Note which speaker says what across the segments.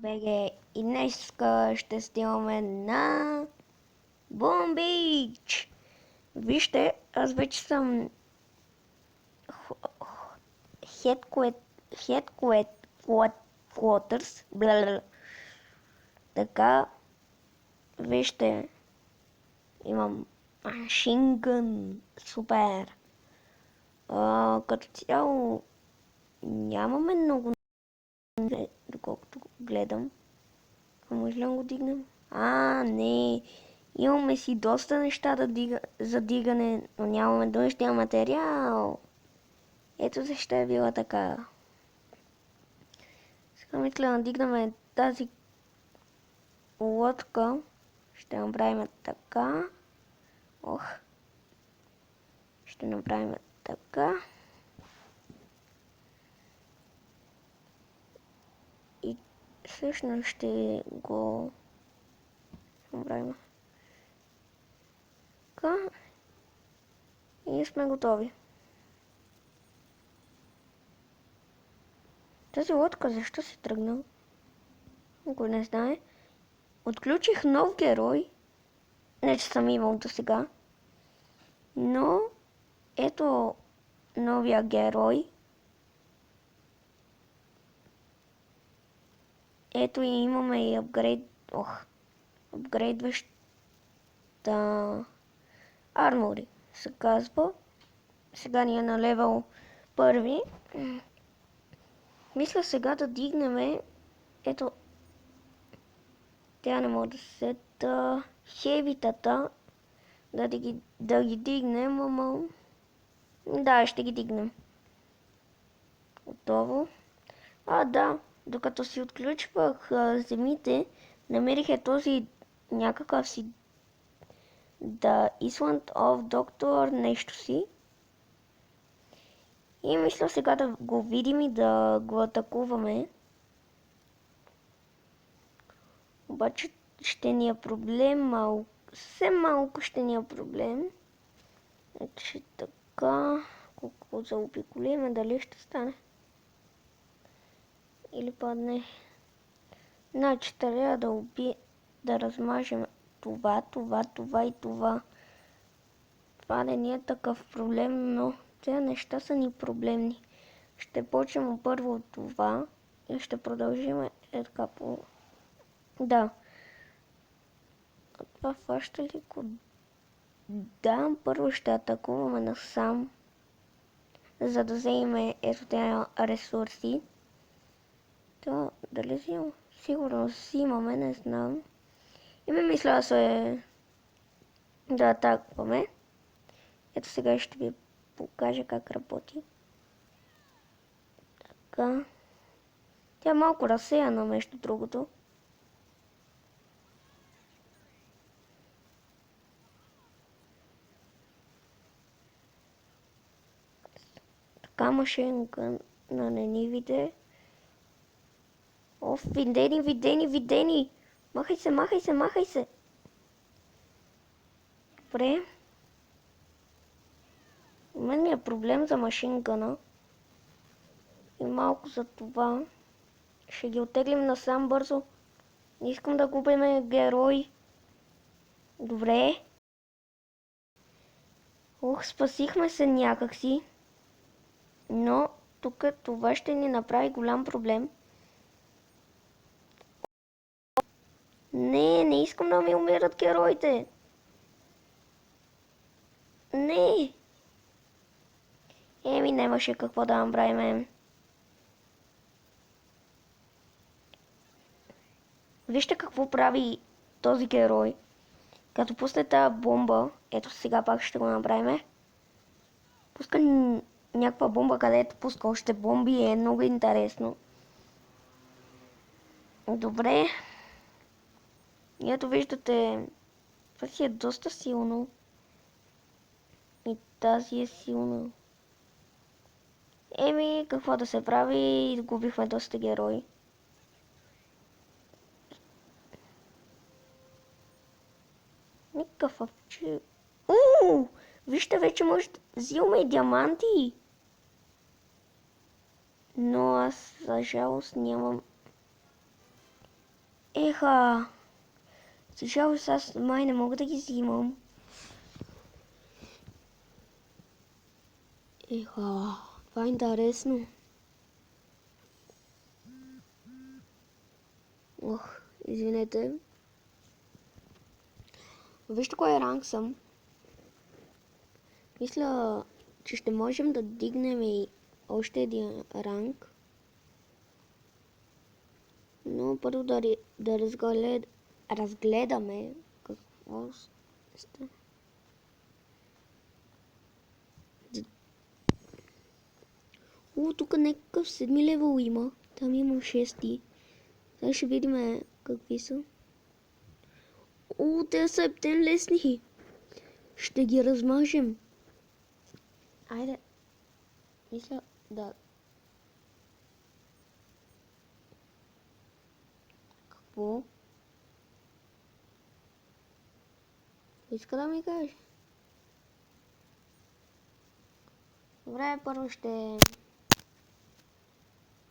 Speaker 1: БГ и днес ще снимаме на Boom Beach. Вижте, аз вече съм headquarters. Така, вижте, имам machine gun, супер. Като цяло нямаме много, доколкото гледам. Може ли го дигнем? Не. Имаме си доста неща за дигане, но нямаме дъждия материал. Ето защо е била така. Сега мисля да дигнем тази лодка. Ще направим така. Ще направим така. И всъщност ще го направим така. И сме готови. Тази лодка защо си тръгнал? Никой не знае. Отключих нов герой. Не, че съм имал до сега. Но ето новия герой. Ето и имаме и апгрейдваща армори се казва. Сега ни е на левел първи. Мисля сега да дигнем, ето, тя не може да сета хевитата, да ги дигнем, ама да, ще ги дигнем. Готово. Да, докато си отключвах земите, намерих този някакъв си The Island of Doctor нещо си. И мисля сега да го видим и да го атакуваме. Обаче ще ни е проблем съвсем малко ще ни е проблем. Значи така, колко заобиколиме, дали ще стане? Или падне. Значи трябва да размажем това и това. Това не ни е такъв проблем, но тези неща са ни проблемни. Ще почнем първо от това и ще продължим така по... Да. Това фаща ли го? Да, първо ще атакуваме насам, за да вземем ето тези ресурси. То, дали взимам? Сигурно взимаме, не знам. И ми мисля да атакуваме. Ето сега ще ви покажа как работи. Така. Тя е малко разсеяна, между другото. Така машинка на не ни виде. Видени! Махай се! Добре. У мен ми е проблем за машингъна. И малко за това. Ще ги оттеглим насам бързо. Не искам да губиме герой. Добре. Спасихме се някакси. Но тук това ще ни направи голям проблем. Не искам да ми умират героите. Не. Нямаше какво да направим. Вижте какво прави този герой. Като пусне тази бомба, ето сега пак ще го направим. Пуска някаква бомба, където пуска още бомби, е много интересно. Добре. Ето виждате, това си е доста силно. И тази е силна. Какво да се прави, изгубихме доста герои. Никакъв че... Вижте, вече може да взимаме и диаманти. Но аз за жалост нямам Еха. Сега аз май не мога да ги взимам. Еха. Това е интересно. Ох, извинете. Вижте кой ранг съм. Мисля, че ще можем да дигнем и още един ранг. Но първо да разгледаме какво става. Тук някакъв 7 левел има. Там имам 6. Сега ще видим какви са. Те са ептен лесни. Ще ги размажем. Айде. Мисля да. Какво? Иска да ми каже. Добре, първо ще...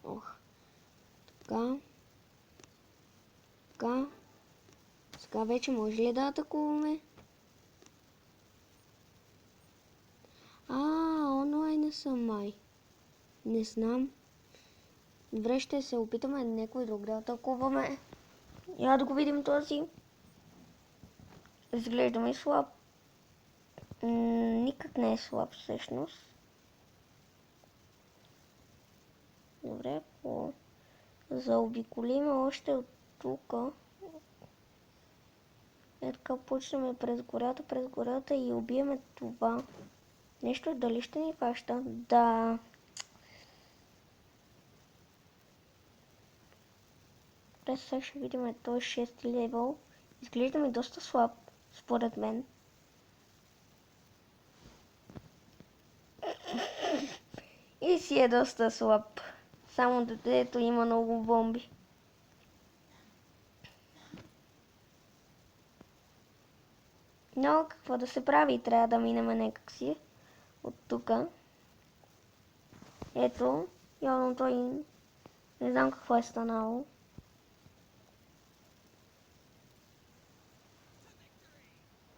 Speaker 1: Ох. Така. Така. Сега вече може ли да атакуваме? Онлайн съм май. Не знам. Добре, ще се опитаме някой друг да атакуваме. Я да го видим този. Изглеждаме слаб. Никак не е слаб всъщност. Добре, заобиколиме още от тук. Така почнем през гората и убиеме това. Нещо дали ще ни фаща? Да. Сега ще видим този 6 левел. Изглежда ми доста слаб, според мен. И си е доста слаб. Само детето има много бомби. Но какво да се прави? Трябва да минем някакси от тук. Ето, явно той не знам какво е станало.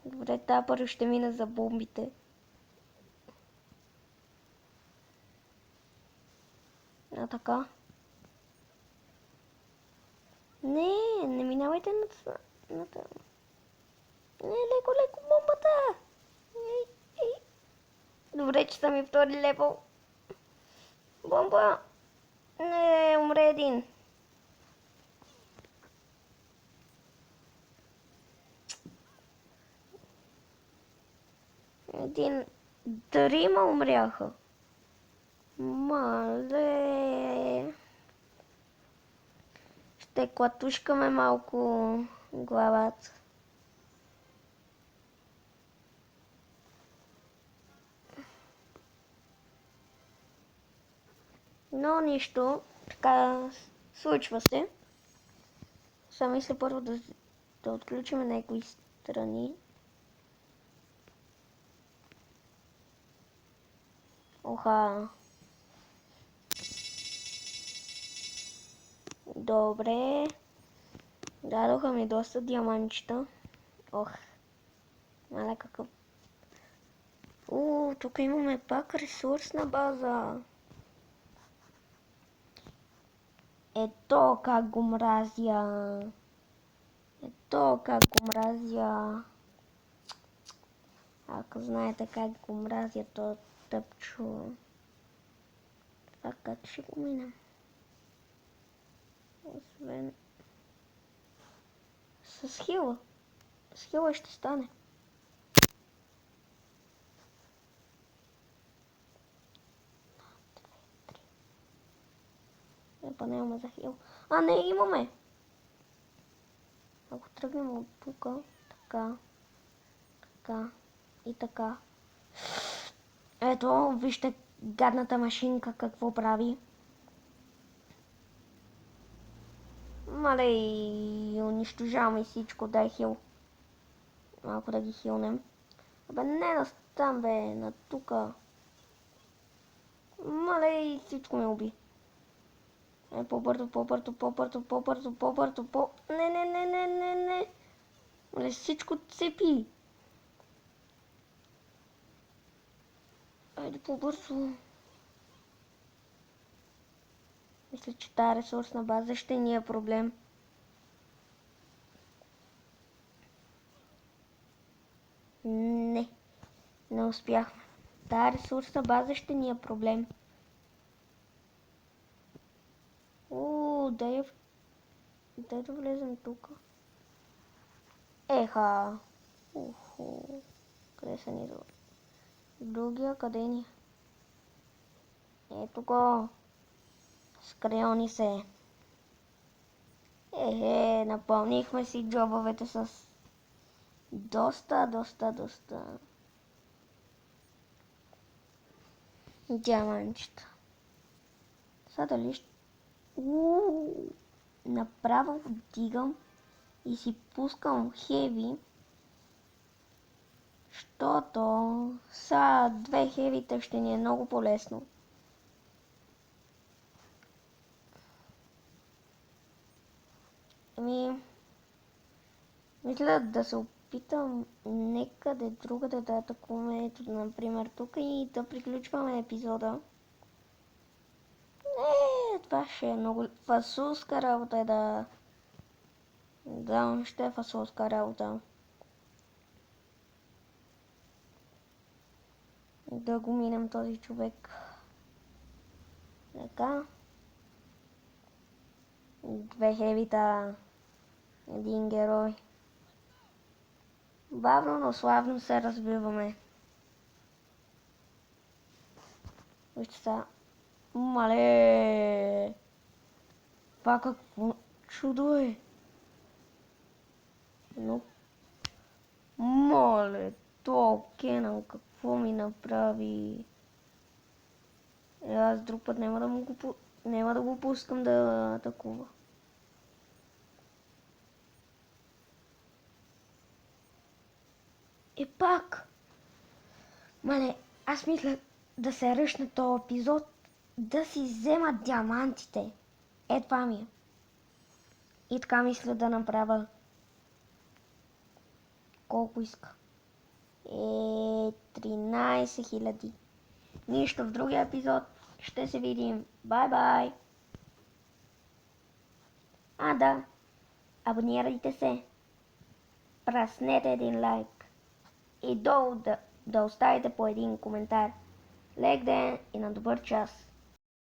Speaker 1: Добре, тази първо ще мина за бомбите. Така. Не минавайте на това. Леко бомбата. Добре, че съм и втори левел. Бомба. Не, умре един. Трима умряха. Мале. Ще клатушкаме малко главата. Но нищо. Така случва се. Сега мисля първо да отключим някои страни. Оха. Добре. Дадоха ми доста диаманчета. Ох. Маля какъв. Тук имаме пак ресурсна база. Ето как го мразя. Ако знаете как го мразя, то тъпчо. Това как ще го минем? Освен... С хила. С хила ще стане. Епа нямаме за хил. Не, имаме. Ако тръгнем от тук, така и така. Ето, вижте гадната машинка какво прави. Мале, и унищожаваме всичко, дай хил. Малко да ги хилнем. Абе, не настам, бе, на тука. Мале, и всичко ме уби. По-бързо, по-бързо, по-бързо, по-бързо, по-бързо, по... Не. Мале, всичко цепи. Айде по-бързо. Мисля, че тази ресурсна база ще ни е проблем. Не успяхме. Тази ресурсна база ще ни е проблем. Дай да влезем тук. Еха. Къде са ни другия? Къде ни? Ето го. Скрил ни се. Напълнихме си джобовете с доста диамантчета. Сега дали ще... Направо вдигам и си пускам хеви, защото са 2 хевите ще ни е много по-лесно. Мисля да се опитам некъде другаде да атакуваме, ето например тук и да приключваме епизода. Това ще е много фасулска работа да, ще е фасулска работа. Да го минем този човек. Така. 2 хевита. 1 герой. Бавно, но славно се развиваме. Вижте сега. Мале! Това какво чудо е! Но... Моле! То Кенъл какво ми направи? Аз друг път няма да го пускам да атакува. Пак! Мале, аз мисля да се ръшна този епизод, да си взема диамантите. Това ми е. И така мисля да направя. Колко иска? 13 000. Нищо, в другия епизод ще се видим. Бай! Да, абонирайте се. Праснете един лайк. И долу да оставите по един коментар. Лек ден и на добър час.